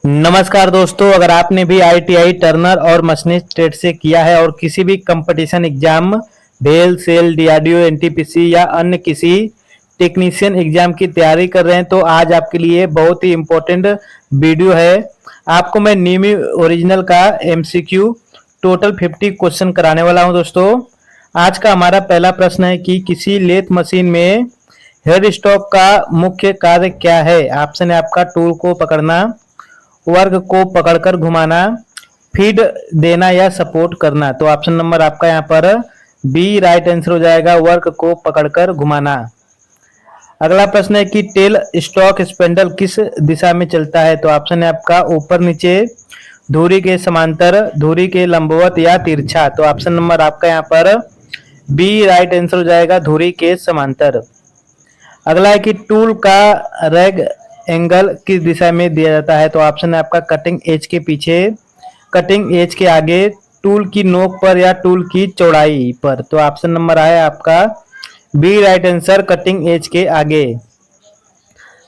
नमस्कार दोस्तों, अगर आपने भी आईटीआई टर्नर और मशीनिस्ट ट्रेड से किया है और किसी भी कंपटीशन एग्जाम भेल सेल डीआरडीओ एनटीपीसी या अन्य किसी टेक्नीशियन एग्जाम की तैयारी कर रहे हैं तो आज आपके लिए बहुत ही इम्पोर्टेंट वीडियो है। आपको मैं नीमी ओरिजिनल का एमसीक्यू टोटल 50 क्वेश्चन कराने वाला हूं। दोस्तों, आज का हमारा पहला प्रश्न है कि किसी लेथ मशीन में हेड स्टॉक का मुख्य कार्य क्या है। ऑप्शन है आपका टूल को पकड़ना, वर्ग को पकड़कर घुमाना, फीड देना या सपोर्ट करना। तो ऑप्शन नंबर आपका यहाँ पर बी राइट आंसर हो जाएगा, वर्ग को पकड़कर घुमाना। अगला प्रश्न है कि टेल स्टॉक स्पेंडल किस दिशा में चलता है। तो ऑप्शन है आपका ऊपर नीचे, धुरी के समांतर, धुरी के लंबवत या तिरछा। तो ऑप्शन नंबर आपका यहाँ पर बी राइट आंसर हो जाएगा, धुरी के समांतर। अगला है कि टूल का रैग एंगल किस दिशा में दिया जाता है। तो ऑप्शन है आपका कटिंग एज के पीछे, कटिंग एज के आगे, टूल की नोक पर या टूल की चौड़ाई पर। तो ऑप्शन नंबर है आपका B right answer, cutting edge के आगे।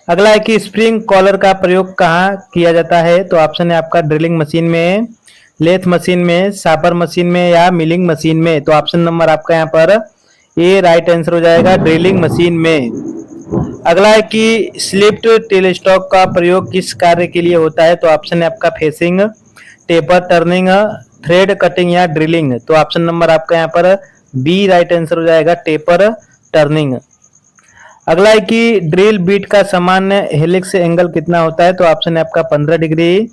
अगला है कि स्प्रिंग कॉलर का प्रयोग कहाँ किया जाता है। तो ऑप्शन है आपका ड्रिलिंग मशीन में, लेथ मशीन में, सापर मशीन में या मिलिंग मशीन में। तो ऑप्शन नंबर आपका यहाँ पर ए राइट आंसर हो जाएगा, ड्रिलिंग मशीन में। अगला है कि स्लिप्ड टेलस्टॉक का प्रयोग किस कार्य के लिए होता है। तो ऑप्शन है आपका facing, taper, turning, thread cutting या ड्रिलिंग। तो ऑप्शन नंबर आपका यहाँ पर बी राइट आंसर हो जाएगा, टेपर टर्निंग। अगला है कि ड्रिल बीट का सामान्य हेलिक्स एंगल कितना होता है। तो ऑप्शन है आपका 15 डिग्री,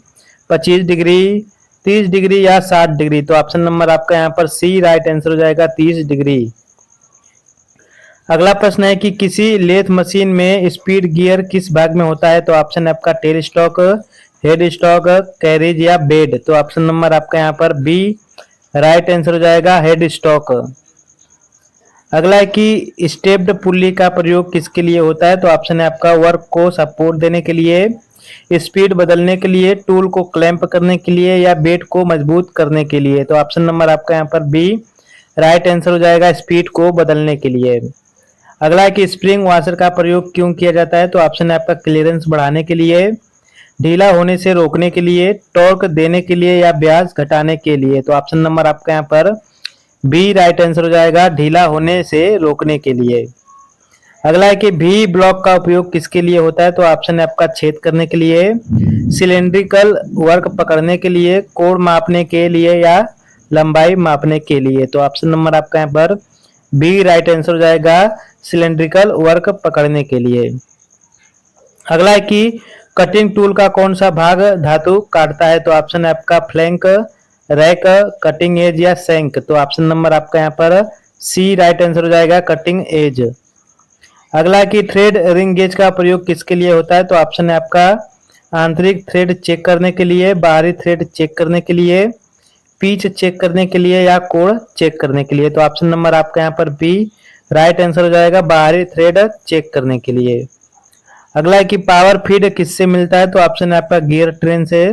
25 डिग्री, 30 डिग्री या 60 डिग्री। तो ऑप्शन नंबर आपका यहाँ पर सी राइट आंसर हो जाएगा, 30 डिग्री। अगला प्रश्न है कि किसी लेथ मशीन में स्पीड गियर किस भाग में होता है। तो ऑप्शन है आपका tell stock, head stock, carriage या बेड। तो ऑप्शन नंबर आपका यहाँ पर बी राइट आंसर हो जाएगा, हेड स्टॉक। अगला है कि स्टेप्ड पुल्ली का प्रयोग किसके लिए होता है। तो ऑप्शन है आपका वर्क को सपोर्ट देने के लिए, स्पीड बदलने के लिए, टूल को क्लैंप करने के लिए या बेड को मजबूत करने के लिए। तो ऑप्शन नंबर आपका यहाँ पर बी राइट आंसर हो जाएगा, स्पीड को बदलने के लिए। अगला है कि स्प्रिंग वॉशर का प्रयोग क्यों किया जाता है। तो ऑप्शन है आपका क्लियरेंस बढ़ाने के लिए, ढीला होने से रोकने के लिए, टॉर्क देने के लिए या ब्याज घटाने के लिए। तो ऑप्शन नंबर आपका यहाँ पर बी राइट आंसर हो जाएगा, ढीला होने से रोकने के लिए। अगला है कि भी ब्लॉक का उपयोग किसके लिए होता है। तो ऑप्शन है आपका छेद करने के लिए, सिलेंड्रिकल वर्क पकड़ने के लिए, कोण मापने के लिए या लंबाई मापने के लिए। तो ऑप्शन नंबर आपका यहाँ पर बी राइट आंसर हो जाएगा, सिलेंड्रिकल वर्क पकड़ने के लिए। अगला है कि कटिंग टूल का कौन सा भाग धातु काटता है। तो ऑप्शन है आपका फ्लैंक, रैक, कटिंग एज या शैंक। तो ऑप्शन नंबर आपका यहाँ पर सी राइट आंसर हो जाएगा, कटिंग एज। अगला है कि थ्रेड रिंग गेज का प्रयोग किसके लिए होता है। तो ऑप्शन है आपका आंतरिक थ्रेड चेक करने के लिए, बाहरी थ्रेड चेक करने के लिए, पीच चेक करने के लिए या कोण चेक करने के लिए। तो ऑप्शन नंबर आपका यहाँ पर बी राइट आंसर हो जाएगा, बाहरी थ्रेड चेक करने के लिए। अगला है कि पावर फीड किससे मिलता है। तो ऑप्शन है आपका गियर ट्रेन से,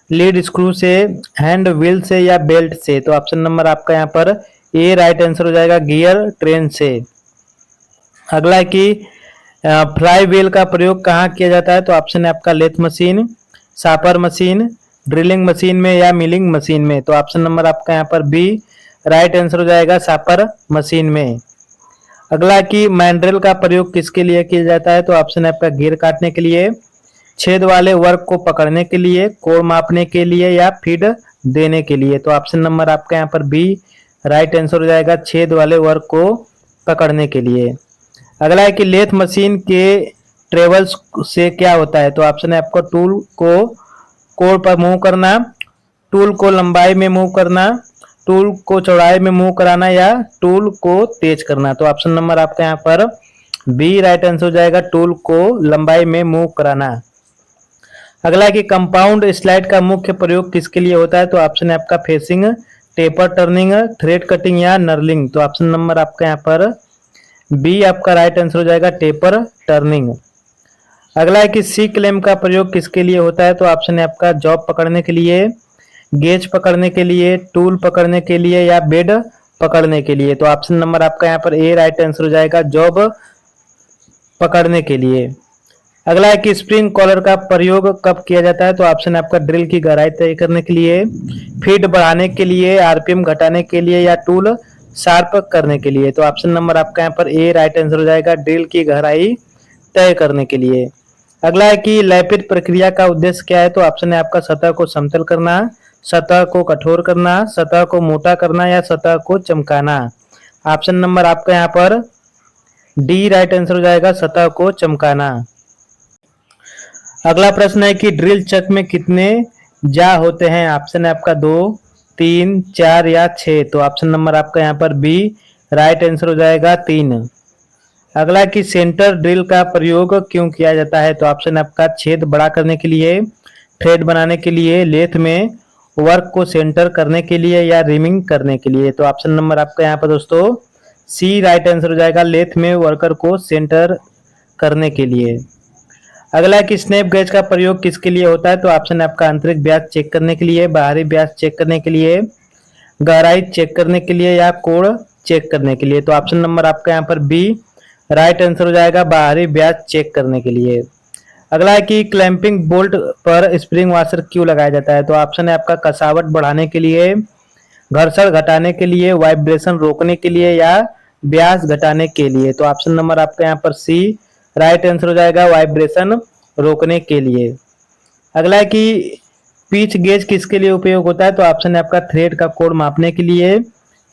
लीड स्क्रू से, हैंड व्हील से या बेल्ट से। तो ऑप्शन नंबर आपका यहाँ पर ए राइट आंसर हो जाएगा, गियर ट्रेन से। अगला है कि फ्लाई व्हील का प्रयोग कहाँ किया जाता है। तो ऑप्शन है आपका lathe machine, shaper machine, drilling machine में या मिलिंग मशीन में। तो ऑप्शन नंबर आपका यहाँ पर बी राइट आंसर हो जाएगा, सापर मशीन में। अगला कि मैंड्रेल का प्रयोग किसके लिए किया जाता है। तो ऑप्शन है आपका गियर काटने के लिए, छेद वाले वर्क को पकड़ने के लिए, कोण मापने के लिए या फीड देने के लिए। तो ऑप्शन नंबर आपका यहाँ पर बी राइट आंसर हो जाएगा, छेद वाले वर्क को पकड़ने के लिए। अगला है कि लेथ मशीन के ट्रेवल्स से क्या होता है। तो ऑप्शन है आपका टूल को कोण पर मूव करना, टूल को लंबाई में मूव करना, टूल को चौड़ाई में मूव कराना या टूल को तेज करना। तो ऑप्शन नंबर आपका यहाँ पर बी राइट आंसर हो जाएगा, टूल को लंबाई में मूव कराना। अगला है कि कंपाउंड स्लाइड का मुख्य प्रयोग किसके लिए होता है। तो ऑप्शन है आपका facing, taper turning, thread cutting या नर्लिंग। तो ऑप्शन नंबर आपका यहाँ पर बी आपका राइट आंसर हो जाएगा, टेपर टर्निंग। अगला है कि सी क्लेम का प्रयोग किसके लिए होता है। तो ऑप्शन है आपका जॉब पकड़ने के लिए, गेज पकड़ने के लिए, टूल पकड़ने के लिए या बेड पकड़ने के लिए। तो ऑप्शन नंबर आपका यहाँ पर ए राइट आंसर हो जाएगा, जॉब पकड़ने के लिए। अगला है कि स्प्रिंग कॉलर का प्रयोग कब किया जाता है, तो ऑप्शन है आपका ड्रिल की गहराई तय करने के लिए, फीड बढ़ाने के लिए, आरपीएम घटाने के लिए, या टूल शार्प करने के लिए। तो ऑप्शन नंबर आपका यहाँ पर ए राइट आंसर हो जाएगा, ड्रिल की गहराई तय करने के लिए। अगला है कि लैपिड प्रक्रिया का उद्देश्य क्या है, तो ऑप्शन है आपका सतह को समतल करना, सतह को कठोर करना, सतह को मोटा करना, या सतह को चमकाना। ऑप्शन नंबर आपका यहाँ पर डी राइट आंसर हो जाएगा, सतह को चमकाना। अगला प्रश्न है कि ड्रिल चक में कितने जा होते हैं, ऑप्शन है आपका 2, 3, 4 या 6। तो ऑप्शन नंबर आपका यहाँ पर बी राइट आंसर हो जाएगा, 3। अगला कि सेंटर ड्रिल का प्रयोग क्यों किया जाता है, तो ऑप्शन आपका छेद बड़ा करने के लिए, थ्रेड बनाने के लिए, लेथ में वर्क को सेंटर करने के लिए, या रिमिंग करने के लिए। तो ऑप्शन नंबर आपका यहाँ पर दोस्तों सी राइट आंसर हो जाएगा, लेथ में वर्कर को सेंटर करने के लिए। अगला है कि स्नैप गेज का प्रयोग किसके लिए होता है, तो ऑप्शन है आपका आंतरिक व्यास चेक करने के लिए, बाहरी व्यास चेक करने के लिए, गहराई चेक करने के लिए, या कोण चेक करने के लिए। तो ऑप्शन नंबर आपका यहाँ पर बी राइट आंसर हो जाएगा, बाहरी व्यास चेक करने के लिए। अगला है कि क्लैंपिंग बोल्ट पर स्प्रिंग वॉशर क्यों लगाया जाता है, तो ऑप्शन है आपका कसावट बढ़ाने के लिए, घर्षण घटाने के लिए, वाइब्रेशन रोकने के लिए, या व्यास घटाने के लिए। तो ऑप्शन नंबर आपका यहाँ पर सी राइट आंसर हो जाएगा, वाइब्रेशन रोकने के लिए। अगला है कि पिच गेज किसके लिए उपयोग होता है, तो ऑप्शन है आपका थ्रेड का कोण मापने के लिए,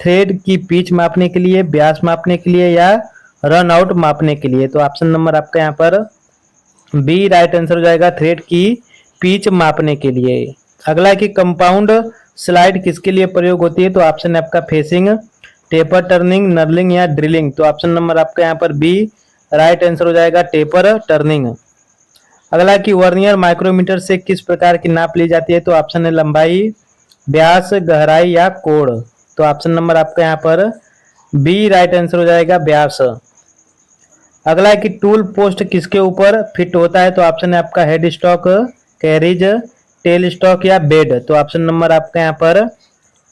थ्रेड की पिच मापने के लिए, व्यास मापने के लिए, या रन आउट मापने के लिए। तो ऑप्शन नंबर आपका यहाँ पर बी राइट आंसर हो जाएगा, थ्रेड की पिच मापने के लिए। अगला है कि कंपाउंड स्लाइड किसके लिए प्रयोग होती है, तो ऑप्शन है आपका फेसिंग, टेपर टर्निंग, नर्लिंग, या ड्रिलिंग। तो ऑप्शन नंबर आपका यहाँ पर बी राइट आंसर हो जाएगा, टेपर टर्निंग। अगला कि वर्नियर माइक्रोमीटर से किस प्रकार की नाप ली जाती है, तो ऑप्शन है लंबाई, व्यास, गहराई, या कोण। तो ऑप्शन नंबर आपका यहाँ पर बी राइट आंसर हो जाएगा, व्यास। अगला है कि टूल पोस्ट किसके ऊपर फिट होता है, तो ऑप्शन है आपका head stock, carriage, tell stock, या बेड। तो ऑप्शन नंबर आपका यहाँ पर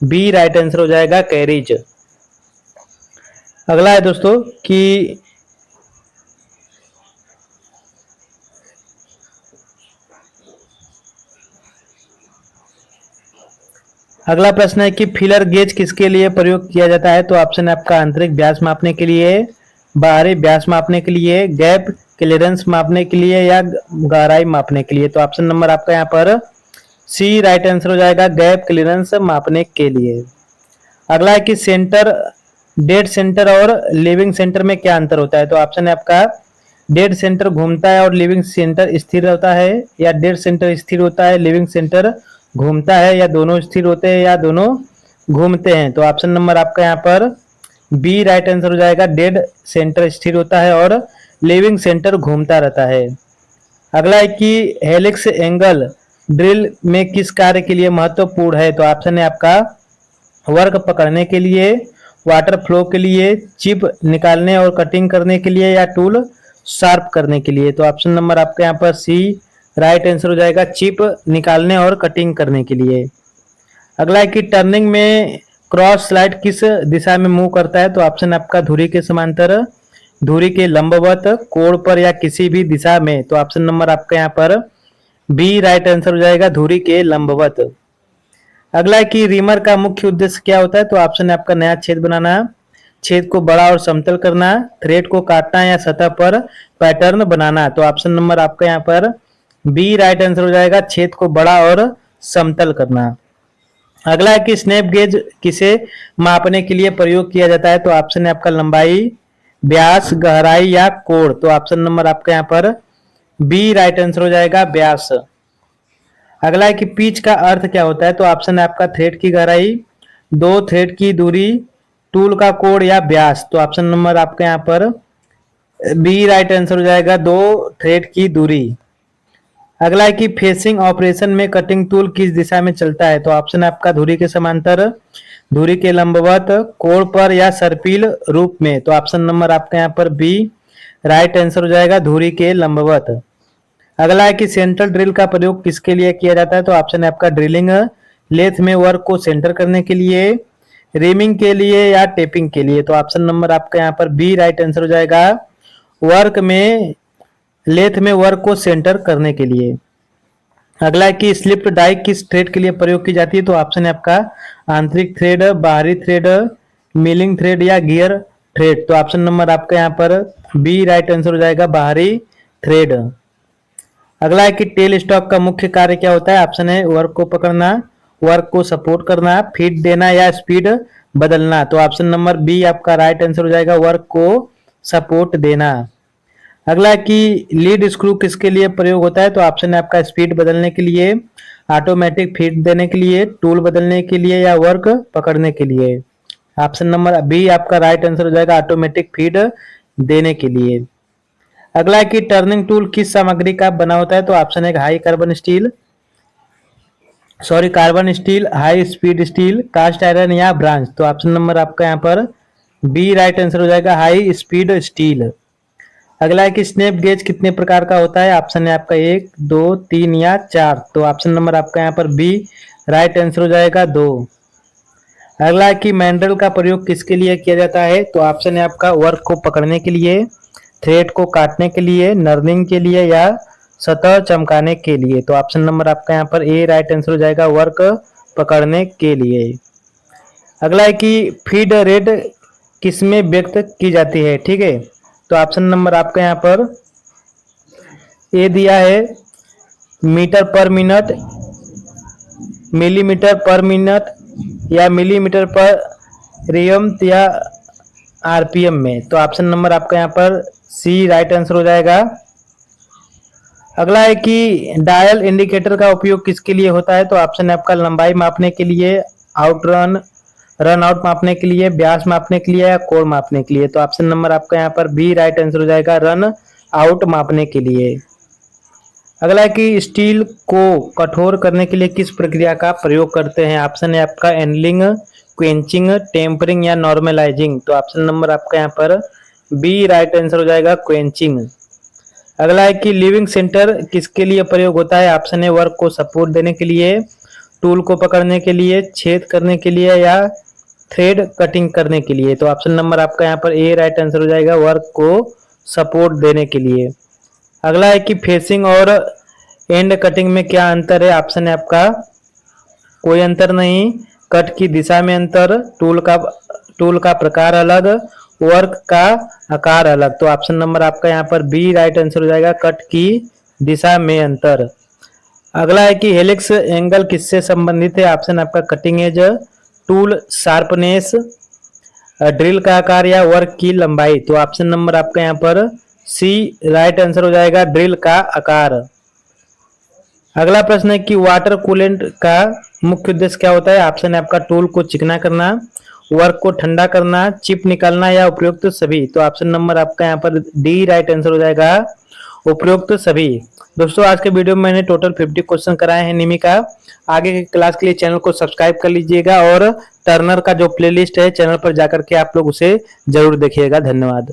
बी राइट आंसर हो जाएगा, कैरिज। अगला है दोस्तों कि अगला प्रश्न है कि फिलर गेज किसके लिए प्रयोग किया जाता है, तो ऑप्शन है आपका आंतरिक व्यास मापने के लिए, बाहरी व्यास मापने के लिए, गैप क्लियरेंस मापने के लिए, या गहराई मापने के लिए। तो ऑप्शन नंबर आपका यहाँ पर सी राइट आंसर हो जाएगा, गैप क्लियरेंस मापने के लिए। अगला है कि सेंटर, डेड सेंटर और लिविंग सेंटर में क्या अंतर होता है, तो ऑप्शन है आपका डेड सेंटर घूमता है और लिविंग सेंटर स्थिर होता है, या डेड सेंटर स्थिर होता है, लिविंग सेंटर घूमता है, या दोनों स्थिर होते हैं, या दोनों घूमते हैं। तो ऑप्शन नंबर आपका यहाँ पर बी राइट आंसर हो जाएगा, डेड सेंटर स्थिर होता है और लिविंग सेंटर घूमता रहता है। अगला है कि हेलिक्स एंगल ड्रिल में किस कार्य के लिए महत्वपूर्ण है, तो ऑप्शन है आपका वर्क पकड़ने के लिए, वाटर फ्लो के लिए, चिप निकालने और कटिंग करने के लिए, या टूल शार्प करने के लिए। तो ऑप्शन नंबर आपका यहाँ पर सी राइट आंसर हो जाएगा, चिप निकालने और कटिंग करने के लिए। अगला है कि टर्निंग में क्रॉस स्लाइड किस दिशा में मूव करता है, तो ऑप्शन आपका धुरी के समांतर, धुरी के लंबवत, कोण पर, या किसी भी दिशा में। तो ऑप्शन नंबर आपका यहाँ पर बी राइट आंसर हो जाएगा, धुरी के लंबवत। अगला है कि रीमर का मुख्य उद्देश्य क्या होता है, तो ऑप्शन है आपका नया छेद बनाना, छेद को बड़ा और समतल करना, थ्रेड को काटना, या सतह पर पैटर्न बनाना। तो ऑप्शन नंबर आपका यहाँ पर बी राइट आंसर हो जाएगा, छेद को बड़ा और समतल करना। अगला है कि स्नैप गेज किसे मापने के लिए प्रयोग किया जाता है, तो ऑप्शन है आपका लंबाई, व्यास, गहराई, या कोण। तो ऑप्शन नंबर आपका यहाँ पर बी राइट आंसर हो जाएगा, व्यास। अगला है कि पिच का अर्थ क्या होता है, तो ऑप्शन है आपका थ्रेड की गहराई, दो थ्रेड की दूरी, टूल का कोण, या व्यास। तो ऑप्शन नंबर आपका यहाँ पर बी राइट आंसर हो जाएगा, दो थ्रेड की दूरी। अगला है कि फेसिंग ऑपरेशन में कटिंग टूल किस दिशा में चलता है, तो ऑप्शन है आपका धुरी के समांतर, धुरी के लंबवत, कोण पर, या सर्पिल रूप में। तो ऑप्शन नंबर आपका यहाँ पर बी राइट आंसर हो जाएगा, धुरी के लंबवत। अगला है कि सेंट्रल ड्रिल का प्रयोग किसके लिए किया जाता है, तो ऑप्शन है आपका ड्रिलिंग, लेथ में वर्क को सेंटर करने के लिए, रिमिंग के लिए, या टेपिंग के लिए। तो ऑप्शन नंबर आपका यहाँ पर बी राइट आंसर हो जाएगा, वर्क में लेथ में वर्क को सेंटर करने के लिए। अगला है कि स्लिप्ड डाई किस थ्रेड के लिए प्रयोग की जाती है, तो ऑप्शन है आपका आंतरिक थ्रेड, बाहरी थ्रेड, मिलिंग थ्रेड या गियर थ्रेड। तो ऑप्शन नंबर आपका यहाँ पर बी राइट आंसर हो जाएगा, बाहरी थ्रेड। अगला है कि टेल स्टॉक का मुख्य कार्य क्या होता है, ऑप्शन है वर्क को पकड़ना, वर्क को सपोर्ट करना, फीड देना या स्पीड बदलना। तो ऑप्शन नंबर बी आपका राइट आंसर हो जाएगा, वर्क को सपोर्ट देना। अगला है कि लीड स्क्रू किसके लिए प्रयोग होता है, तो ऑप्शन है आपका स्पीड बदलने के लिए, ऑटोमेटिक फीड देने के लिए, टूल बदलने के लिए या वर्क पकड़ने के लिए। ऑप्शन नंबर बी आपका राइट आंसर हो जाएगा, ऑटोमेटिक फीड देने के लिए। अगला है कि टर्निंग टूल किस सामग्री का बना होता है, तो ऑप्शन है high carbon steel, carbon steel, high speed steel, cast iron या ब्रांच। तो ऑप्शन नंबर आपका यहाँ पर बी राइट आंसर हो जाएगा, हाई स्पीड स्टील। अगला है कि स्नैप गेज कितने प्रकार का होता है, ऑप्शन है आपका 1, 2, 3 या 4। तो ऑप्शन नंबर आपका यहाँ पर बी राइट आंसर हो जाएगा, 2। अगला है कि मैंड्रल का प्रयोग किसके लिए किया जाता है, तो ऑप्शन है आपका वर्क को पकड़ने के लिए, थ्रेड को काटने के लिए, नर्निंग के लिए या सतह चमकाने के लिए। तो ऑप्शन नंबर आपका यहाँ पर ए राइट आंसर हो जाएगा, वर्क पकड़ने के लिए। अगला है कि फीड रेट किसमें व्यक्त की जाती है, ठीक है। तो ऑप्शन नंबर आपका यहाँ पर ए दिया है, metre per minute, millimetre per minute या मिलीमीटर पर रेडियन या आरपीएम में। तो ऑप्शन नंबर आपका यहाँ पर सी राइट आंसर हो जाएगा। अगला है कि डायल इंडिकेटर का उपयोग किसके लिए होता है, तो ऑप्शन है आपका लंबाई मापने के लिए, आउटरन रन आउट मापने के लिए, व्यास मापने के लिए या कोण मापने के लिए। तो ऑप्शन नंबर आपका यहाँ पर बी राइट आंसर हो जाएगा, रन आउट मापने के लिए। अगला है कि स्टील को कठोर करने के लिए किस प्रक्रिया का प्रयोग करते हैं, ऑप्शन है आपका एनलिंग, क्वेंचिंग, टेम्परिंग या नॉर्मलाइजिंग। तो ऑप्शन नंबर आपका यहाँ पर बी राइट आंसर हो जाएगा, क्वेंचिंग। अगला है कि लिविंग सेंटर किसके लिए प्रयोग होता है, ऑप्शन है वर्क को सपोर्ट देने के लिए, टूल को पकड़ने के लिए, छेद करने के लिए या थ्रेड कटिंग करने के लिए। तो ऑप्शन नंबर आपका यहाँ पर ए राइट आंसर हो जाएगा, वर्क को सपोर्ट देने के लिए। अगला है कि फेसिंग और एंड कटिंग में क्या अंतर है, ऑप्शन है आपका कोई अंतर नहीं, कट की दिशा में अंतर, टूल का प्रकार अलग, वर्क का आकार अलग। तो ऑप्शन नंबर आपका यहाँ पर बी राइट आंसर हो जाएगा, कट की दिशा में अंतर। अगला है कि हेलिक्स एंगल किससे संबंधित है, ऑप्शन आपका cutting edge, tool sharpness, drill का आकार या वर्क की लंबाई। तो ऑप्शन नंबर आपका यहाँ पर सी राइट आंसर हो जाएगा, ड्रिल का आकार। अगला प्रश्न है कि वाटर कूलेंट का मुख्य उद्देश्य क्या होता है, ऑप्शन है आपका टूल को चिकना करना, वर्क को ठंडा करना, चिप निकालना या उपयुक्त सभी। तो ऑप्शन नंबर आपका यहाँ पर डी राइट आंसर हो जाएगा, उपयुक्त सभी। दोस्तों आज के वीडियो में मैंने टोटल 50 क्वेश्चन कराए हैं निमी का। आगे की क्लास के लिए चैनल को सब्सक्राइब कर लीजिएगा और टर्नर का जो प्लेलिस्ट है चैनल पर जाकर के आप लोग उसे जरूर देखिएगा। धन्यवाद।